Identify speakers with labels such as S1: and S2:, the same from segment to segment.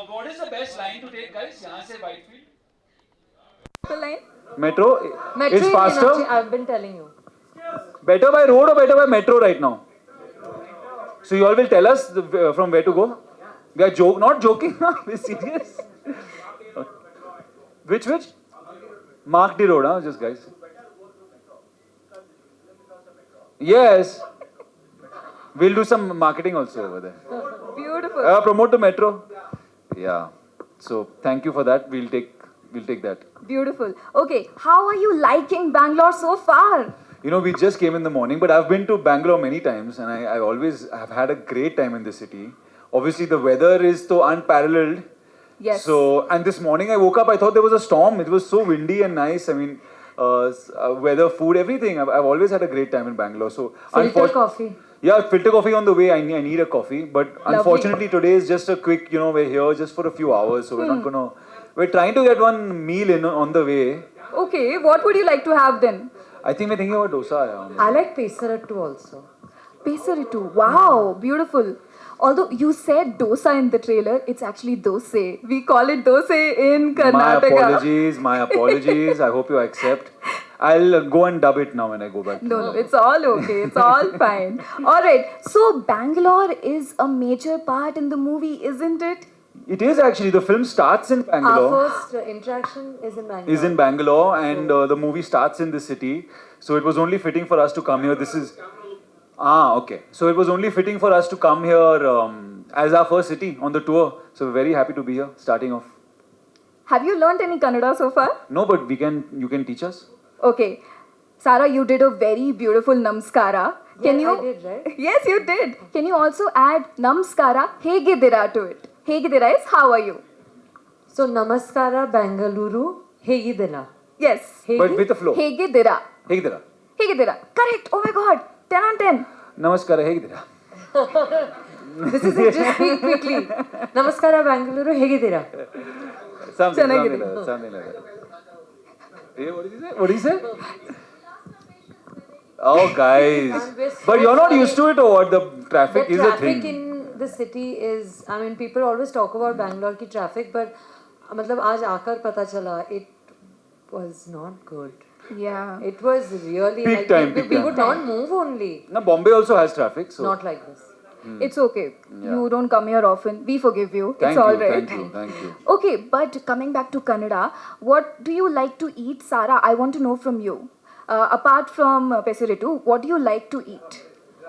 S1: what is the best line to take, guys? यहाँ से Whitefield.
S2: The line?
S3: Metro
S4: Metro
S3: is
S4: is
S3: faster.
S4: energy, I've been telling you.
S3: Better by road or better by metro right now? So you all will tell us from where to go? We are not joking, we're serious. Which? Mark the road, huh? Just guys. Yes. We'll do some marketing also over there.
S2: Beautiful.
S3: Promote the metro. Yeah. So thank you for that. We'll take that.
S2: Beautiful. Okay, how are you liking Bangalore so far?
S3: You know, we just came in the morning, but I've been to Bangalore many times, and I've had a great time in the city. Obviously, the weather is so unparalleled.
S2: Yes.
S3: So, and this morning I woke up, I thought there was a storm. It was so windy and nice. I mean, weather, food, everything. I've always had a great time in Bangalore. So,
S4: Filter coffee.
S3: Yeah, filter coffee on the way. I need a coffee, but unfortunately today is just a quick. You know, we're here just for a few hours, so we're not gonna. We're trying to get one meal in on the way.
S2: Okay, what would you like to have then?
S3: I think we're thinking about dosa. Yeah.
S4: I like pesarattu also.
S2: Pesaritu. Wow, beautiful. Although you said dosa in the trailer, it's actually dose. We call it dose in Karnataka.
S3: My apologies. I hope you accept. I'll go and dub it now when I go back.
S2: No, it's all okay. It's all fine. All right. So Bangalore is a major part in the movie, isn't it?
S3: It is actually. The film starts in Bangalore.
S4: Our first interaction is in Bangalore.
S3: Is in Bangalore, and the movie starts in the city. So it was only fitting for us to come here. Okay. So it was only fitting for us to come here as our first city on the tour. So we're very happy to be here, starting off.
S2: Have you learnt any Kannada so far?
S3: No, but you can teach us.
S2: Okay. Sara, you did a very beautiful namaskara. Can you?
S4: I did, right?
S2: Yes, you did. Can you also add namaskara, hegidira to it? Hegidira is how are you?
S4: So, Namaskara Bangalore, Hegidila.
S2: Yes.
S3: But with the flow.
S2: Hegidira.
S3: Hegidira.
S2: Hegidira. Correct. Oh my god. 10 on 10.
S3: Namaskara, hegidira.
S4: This is it, just speak quickly. Namaskara Bangalore, Hegidira.
S3: Something like that. Hey, what did he say? Oh, guys. But you're not used to it or what? The traffic is a thing.
S4: Traffic in the city is, I mean, people always talk about Bangalore ki traffic, but matlab aaj aakar pata chala, it was not good.
S2: Yeah.
S4: It was really
S3: Peak time.
S4: we would not move only.
S3: Now, Bombay also has traffic, so.
S4: Not like this.
S2: It's okay.
S3: Yeah.
S2: You don't come here often. We forgive you.
S3: Thank
S2: it's all
S3: you,
S2: right.
S3: Thank you.
S2: Okay, but coming back to Kannada, what do you like to eat, Sara? I want to know from you. Apart from Pesaritu, what do you like to eat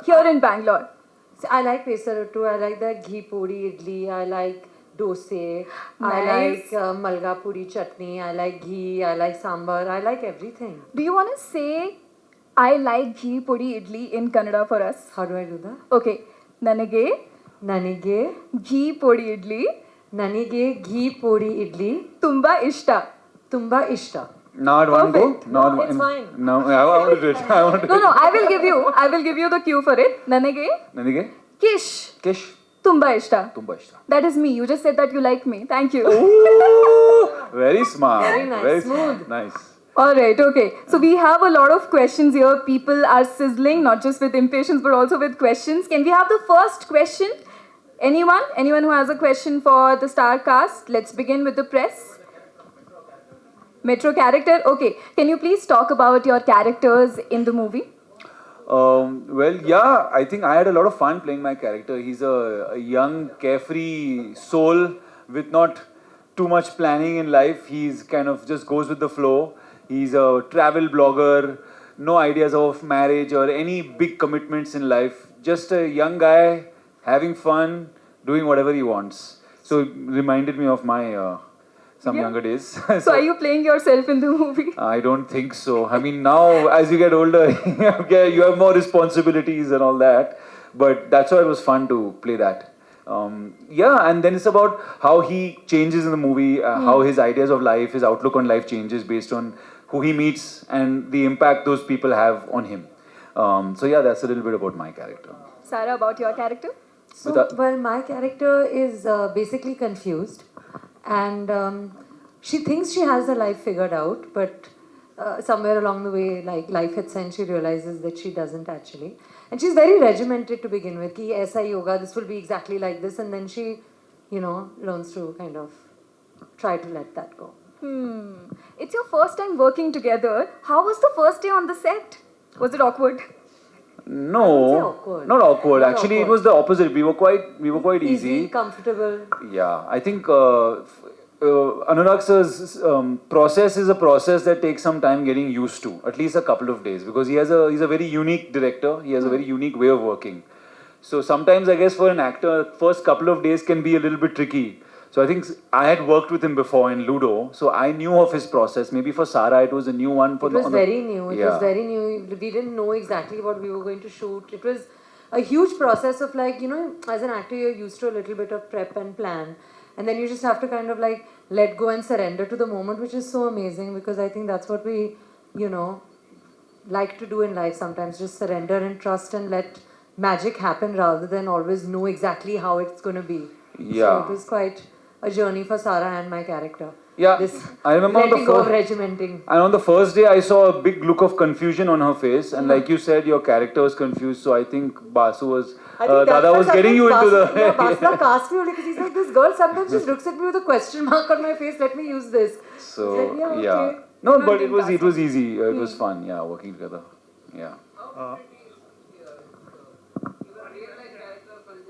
S2: here in Bangalore?
S4: See, I like pesarattu, I like that ghee puri idli, I like dosa, I
S2: Nice.
S4: like malga puri chutney, I like ghee, I like sambar, I like everything.
S2: Do you want to say, I like ghee puri idli in Kannada for us?
S4: How do I do that?
S2: Okay. Nanage
S4: Nanige
S2: ghee puri idli
S4: ghee puri idli
S2: tumba ishta.
S4: tumba ishta.
S3: Not one go?
S2: Perfect.
S4: No, it's fine.
S3: No, I want to do it.
S2: No, I will give you the cue for it. Nanage
S3: Nanige?
S2: kish
S3: Kish?
S2: tumba ishta.
S3: Tumba ishta.
S2: That is me. You just said that you like me. Thank you.
S3: Ooh, very smart.
S4: Very nice. Smooth.
S3: Nice.
S2: Alright, okay. So we have a lot of questions here. People are sizzling, not just with impatience, but also with questions. Can we have the first question? Anyone? Anyone who has a question for the star cast? Let's begin with the press. Metro character? Okay. Can you please talk about your characters in the movie?
S3: Well, yeah, I think I had a lot of fun playing my character. He's a young, carefree soul with not too much planning in life. He's kind of just goes with the flow. He's a travel blogger, no ideas of marriage or any big commitments in life. Just a young guy having fun, doing whatever he wants. So it reminded me of my some younger days.
S2: So are you playing yourself in the movie?
S3: I don't think so. I mean, now as you get older, you have more responsibilities and all that. But that's why it was fun to play that. Yeah, and then it's about how he changes in the movie, how his ideas of life, his outlook on life changes based on who he meets and the impact those people have on him. So yeah, that's a little bit about my character.
S2: Sara, about your character?
S4: So, well, my character is basically confused, and she thinks she has her life figured out, but somewhere along the way, like life hits her and she realizes that she doesn't actually. And she's very regimented to begin with. Ki aisa hi hoga, this will be exactly like this, and then she learns to kind of try to let that go.
S2: It's your first time working together. How was the first day on the set? Was it awkward?
S3: No,
S4: I wouldn't say awkward.
S3: not awkward.
S4: Not
S3: Actually,
S4: awkward.
S3: it was the opposite. We were quite
S4: Easy, comfortable.
S3: Yeah, I think Anurag sir's process is a process that takes some time getting used to, at least a couple of days, because he's a very unique director. He has a very unique way of working. So sometimes I guess for an actor, first couple of days can be a little bit tricky. So I think I had worked with him before in Ludo, so I knew of his process. Maybe for Sara, it was a new one.
S4: It was very new. It was very new. We didn't know exactly what we were going to shoot. It was a huge process of like, as an actor, you're used to a little bit of prep and plan. And then you just have to kind of like let go and surrender to the moment, which is so amazing because I think that's what we, like to do in life sometimes. Just surrender and trust and let magic happen rather than always know exactly how it's going to be.
S3: Yeah.
S4: So it was quite a journey for Sara and my character.
S3: Yeah,
S4: This
S3: I remember on the
S4: letting go of
S3: first,
S4: regimenting.
S3: and on the first day I saw a big look of confusion on her face, and like you said, your character was confused. So I think Basu was,
S4: I think
S3: Dada was getting you into the.
S4: Yeah, Basla cast me only because he's like, this girl sometimes just looks at me with a question mark on my face. Let me use this.
S3: So
S4: It's like,
S3: yeah,
S4: okay.
S3: no,
S4: Not
S3: but
S4: being
S3: it was
S4: cast.
S3: easy. It was fun. Yeah, working together. Yeah.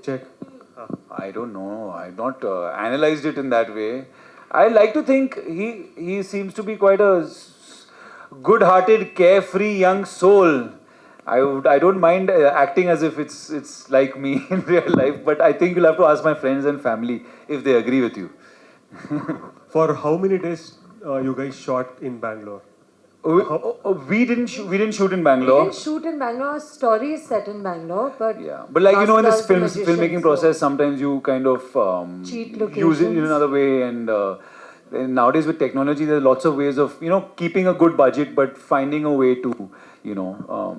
S5: Check.
S3: I don't know. I've not analyzed it in that way. I like to think he seems to be quite a good-hearted, carefree young soul. I don't mind acting as if it's like me in real life, but I think you'll have to ask my friends and family if they agree with you.
S5: For how many days you guys shot in Bangalore?
S3: We didn't shoot in
S4: We
S3: Bangalore.
S4: didn't shoot in Bangalore. Our story is set in Bangalore, but
S3: Yeah, but like in this
S4: Bas does the magician,
S3: filmmaking
S4: so-
S3: process, sometimes you kind of
S4: Cheat
S3: use it in
S4: locations.
S3: another way, and nowadays with technology, there are lots of ways of keeping a good budget, but finding a way to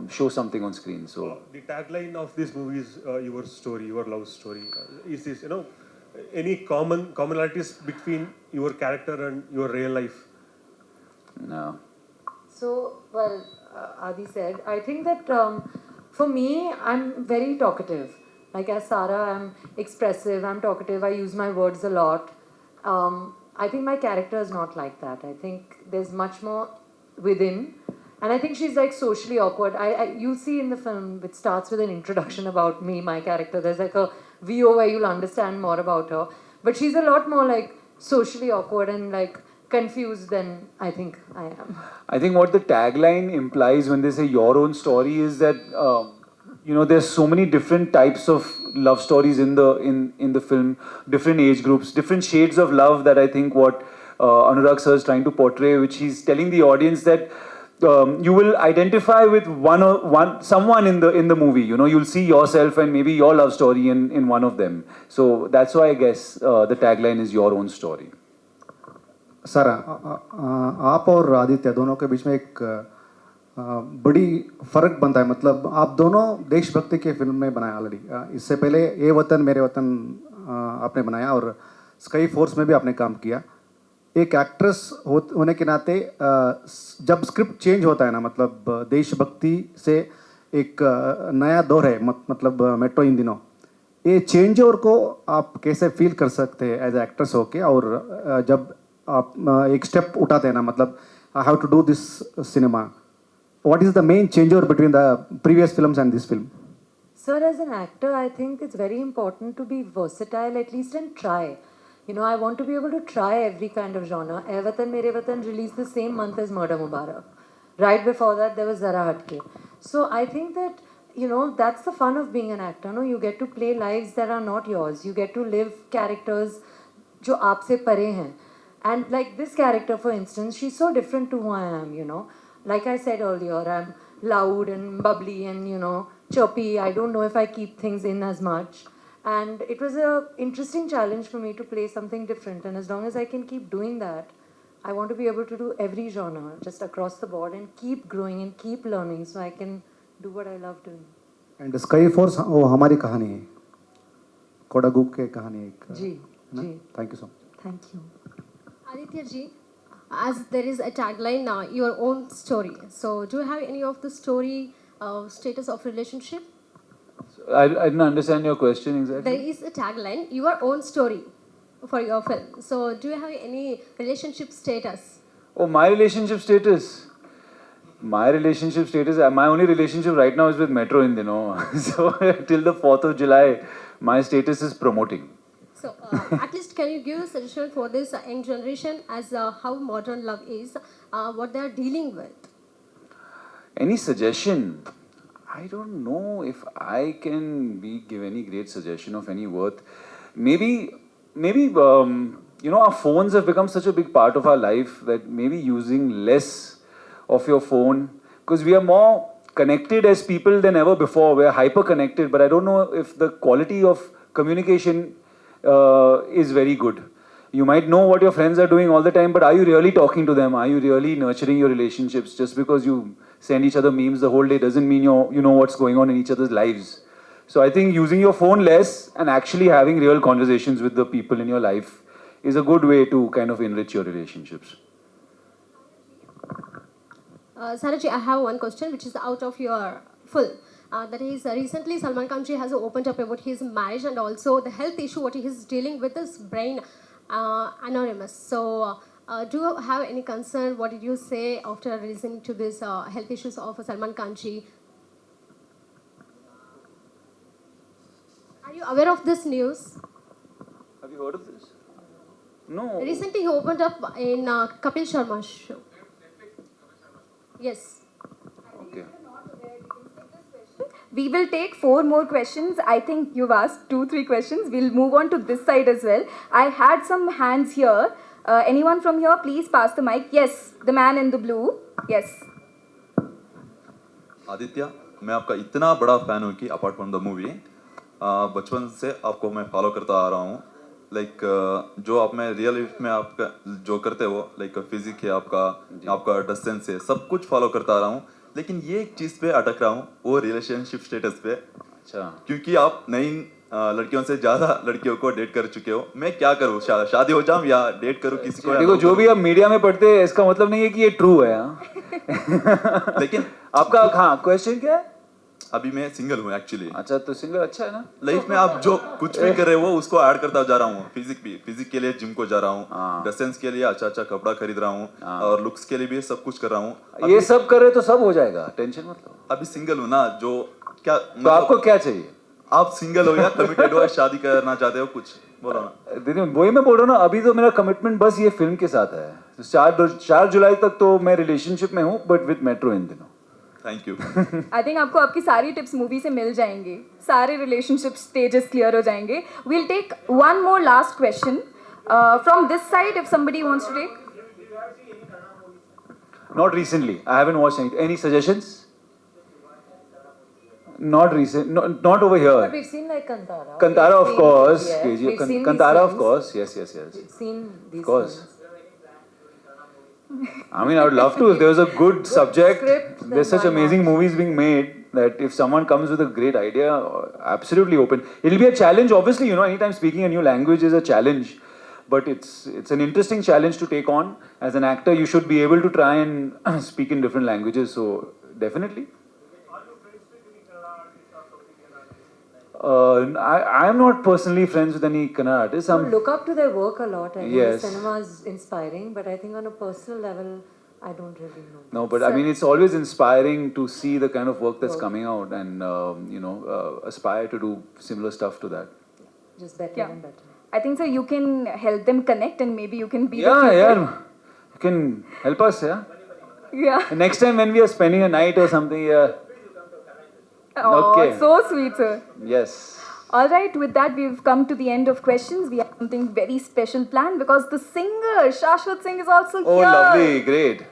S3: show something on screen. So
S5: The tagline of this movie is your story, your love story. Is this any commonalities between your character and your real life?
S3: no.
S4: So, well, Adi said, I think that for me, I'm very talkative. Like as Sara, I'm expressive, I'm talkative, I use my words a lot. I think my character is not like that. I think there's much more within. And I think she's like socially awkward. You'll see in the film, it starts with an introduction about me, my character. There's like a VO where you'll understand more about her. But she's a lot more like socially awkward and like confused than I think I am.
S3: I think what the tagline implies when they say your own story is that there's so many different types of love stories in the film, different age groups, different shades of love that I think what Anurag sir is trying to portray, which he's telling the audience that you will identify with someone in the movie. You'll see yourself and maybe your love story in one of them. So that's why I guess the tagline is your own story.
S6: सारा आप और आदित्य दोनों के बीच में एक बड़ी फ़र्क बनता है मतलब आप दोनों देशभक्ति के फिल्म में बनाए ऑलरेडी इससे पहले ये वतन मेरे वतन आपने बनाया और स्काई फोर्स में भी आपने काम किया एक एक्ट्रेस होने के नाते जब स्क्रिप्ट चेंज होता है ना मतलब देशभक्ति से एक नया दौर है मतलब मेट्रो इन दिनों ये चेंज ओवर को आप कैसे फील कर सकते हैं एज एक्ट्रेस होके और जब आप एक स्टेप उठाते हैं ना मतलब I have to do this cinema what is the main change over between the previous films and this film
S4: Sir, as an actor, I think it's very important to be versatile at least and try. I want to be able to try every kind of genre. Ae Watan Mere Watan released the same month as Murder Mubarak. Right before that, there was Zara Hatke. So I think that, that's the fun of being an actor. No? You get to play lives that are not yours. You get to live characters jo aap se pare hain. And like this character, for instance, she's so different to who I am, Like I said earlier, I'm loud and bubbly and, chirpy. I don't know if I keep things in as much. And it was an interesting challenge for me to play something different. And as long as I can keep doing that, I want to be able to do every genre just across the board and keep growing and keep learning so I can do what I love doing.
S6: And Sky Force वो हमारी कहानी है कोडागू के कहानी एक
S4: जी, जी.
S6: Thank you so much
S4: Thank you.
S7: Aditya ji, as there is a tagline now, your own story. So, do you have any of the story status of relationship?
S3: I didn't understand your question exactly.
S7: There is a tagline, your own story. for your film. So, do you have any relationship status?
S3: Oh, my relationship status. My relationship status. My only relationship right now is with Metro in Dino. So till the 4th of July, my status is promoting.
S7: So, at least can you give a suggestion for this young generation as how modern love is, what they are dealing with?
S3: Any suggestion? I don't know if I can give any great suggestion of any worth. Maybe, our phones have become such a big part of our life that maybe using less of your phone, because we are more connected as people than ever before. We are hyper connected, but I don't know if the quality of communication is very good. You might know what your friends are doing all the time, but are you really talking to them? Are you really nurturing your relationships? Just because you send each other memes the whole day doesn't mean you know what's going on in each other's lives. So I think using your phone less and actually having real conversations with the people in your life is a good way to kind of enrich your relationships.
S7: Sara ji, I have one question which is out of your full. That is, recently Salman Khan ji has opened up about his marriage and also the health issue what he is dealing with his brain anonymous. So, do you have any concern? What did you say after listening to this health issues of Salman Khan ji? Are you aware of this news?
S3: Have you heard of this? No.
S7: Recently he opened up in Kapil Sharma's show. Yes.
S3: Okay.
S2: We will take 4 more questions. I think you've asked 2-3 questions. We'll move on to this side as well. I had some hands here. Anyone from here, please pass the mic. Yes, the man in the blue. Yes.
S8: Aditya, मैं आपका इतना बड़ा fan हूँ कि apart from the movie बचपन से आपको मैं फॉलो करता आ रहा हूँ. लाइक जो आप में रियल लाइफ में आपका जो करते हो, लाइक फिजिक है आपका डिस्टेंस है, सब कुछ फॉलो करता आ रहा हूँ. लेकिन ये एक चीज़ पे अटक रहा हूँ, वो रिलेशनशिप स्टेटस पे. अच्छा. क्योंकि आप नई लड़कियों से ज़्यादा लड़कियों को डेट कर चुके हो. मैं क्या करूँ, शादी हो जाऊँ या डेट करूँ किसी को?
S3: देखो, जो भी आप मीडिया में पढ़ते हैं इसका मतलब नहीं है कि ये ट्रू है.
S8: लेकिन
S3: आपका क्वेश्चन क्या है?
S8: अभी मैं सिंगल हूँ एक्चुअली.
S3: अच्छा, तो सिंगल अच्छा है ना.
S8: लाइफ में आप जो कुछ भी कर रहे हो उसको ऐड करता जा रहा हूँ. फिजिक के लिए जिम को जा रहा हूँ, डिस्टेंस के लिए अच्छा खपड़ा खरीद रहा हूँ, और लुक्स के लिए भी सब कुछ कर रहा हूँ.
S3: ये सब करे तो सब हो जाएगा, टेंशन मत लो.
S8: अभी सिंगल हूँ ना, जो क्या
S3: तो आपको क्या चाहिए?
S8: आप सिंगल हो या कमिटेड हो या शादी करना चाहते हो, कुछ बोलो ना.
S3: दीदी, वही मैं बोल रहा हूँ ना, अभी तो मेरा कमिटमेंट बस ये फिल्म के साथ है. 4 जुलाई तक तो मैं रिलेशनशिप में हूँ, बट विद मेट्रो इन दिनों.
S8: Thank you.
S2: आई थिंक आपको आपकी सारी टिप्स मूवी से मिल जाएंगे. सारे रिलेशनशिप स्टेजेस क्लियर हो जाएंगे. We'll take 1 more last question from this side if somebody wants to take.
S3: Not recently. I haven't watched any suggestions? Not recent. Not over here.
S4: But we've seen like Kantara.
S3: Kantara, of course.
S4: Yeah,
S3: KGF.
S4: we've seen
S3: Kantara,
S4: these
S3: of course. Yes.
S4: We've seen these
S3: Of course.
S4: films.
S3: I mean, I would love to if there was a good subject.
S4: script, then
S3: There's such
S4: why
S3: amazing
S4: not?
S3: movies being made that if someone comes with a great idea, absolutely open. It'll be a challenge, obviously. Anytime speaking a new language is a challenge, but it's an interesting challenge to take on. As an actor, you should be able to try and speak in different languages. So definitely. I'm not personally friends with any Kannada artists.
S4: I look up to their work a lot. I think
S3: Yes.
S4: the cinema is inspiring, but I think on a personal level, I don't really know.
S3: No, but I mean, it's always inspiring to see the kind of work that's coming out and, aspire to do similar stuff to that.
S4: Just better
S2: Yeah.
S4: and better.
S2: I think so you can help them connect and maybe you can be
S3: Yeah.
S2: the
S3: You can help us, yeah?
S2: Yeah.
S3: Next time when we are spending a night or something, yeah.
S2: Oh,
S3: Okay.
S2: so sweet, sir.
S3: Yes.
S2: All right, with that, we've come to the end of questions. We have something very special planned because the singer, Shashwat Singh, is also
S3: Oh,
S2: here.
S3: lovely. Great.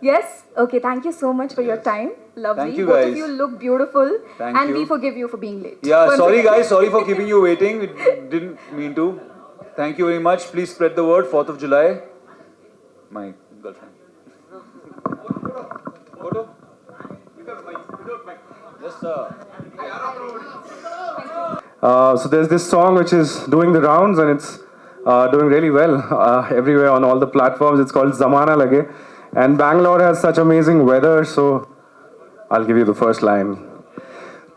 S2: Yes? Okay, thank you so much for your time. Lovely.
S3: Thank you,
S2: Both
S3: guys.
S2: of you look beautiful.
S3: Thank
S2: and
S3: you.
S2: we forgive you for being late.
S3: Yeah,
S2: Once
S3: sorry
S2: again.
S3: guys. Sorry for keeping you waiting. We didn't mean to. Thank you very much. Please spread the word. 4th of July. My girlfriend. Photo? Yes, sir.
S9: So there's this song which is doing the rounds and it's doing really well everywhere on all the platforms. It's called Zamana Lage. And Bangalore has such amazing weather, so I'll give you the first line.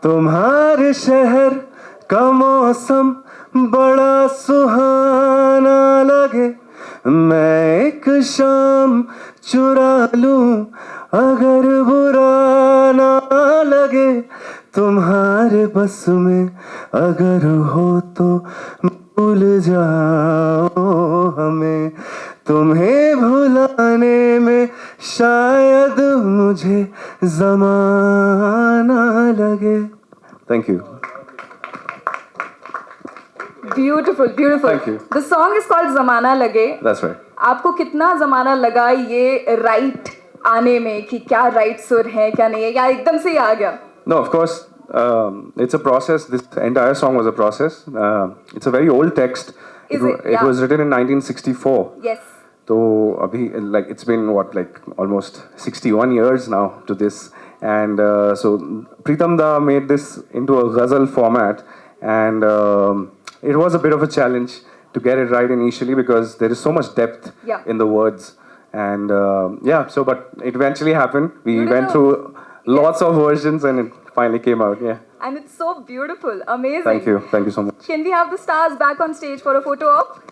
S9: तुम्हारे शहर का मौसम बड़ा सुहाना लगे, मैं एक शाम चुरा लूं, अगर बुरा ना लगे, तुम्हारे बस में अगर हो तो भूल जाओ हमें, तुम्हें भुलाने में शायद मुझे ज़माना लगे. Thank you.
S2: Beautiful, beautiful.
S9: Thank you.
S2: The song is called Zamana Lage.
S9: That's right.
S2: आपको कितना ज़माना लगा ये राइट आने में कि क्या राइट सुर है क्या नहीं है, या एकदम से ही आ गया?
S9: No, of course, it's a process. This entire song was a process. It's a very old text.
S2: Is it?
S9: It was written in 1964.
S2: Yes.
S9: So, abhi, like, it's been what, like almost 61 years now to this. And so Pritam Da made this into a ghazal format. And it was a bit of a challenge to get it right initially because there is so much depth in the words. And yeah, so but it eventually happened. We went through lots of versions and it finally came out. Yeah.
S2: And it's so beautiful, amazing.
S9: Thank you so much.
S2: Can we have the stars back on stage for a photo op?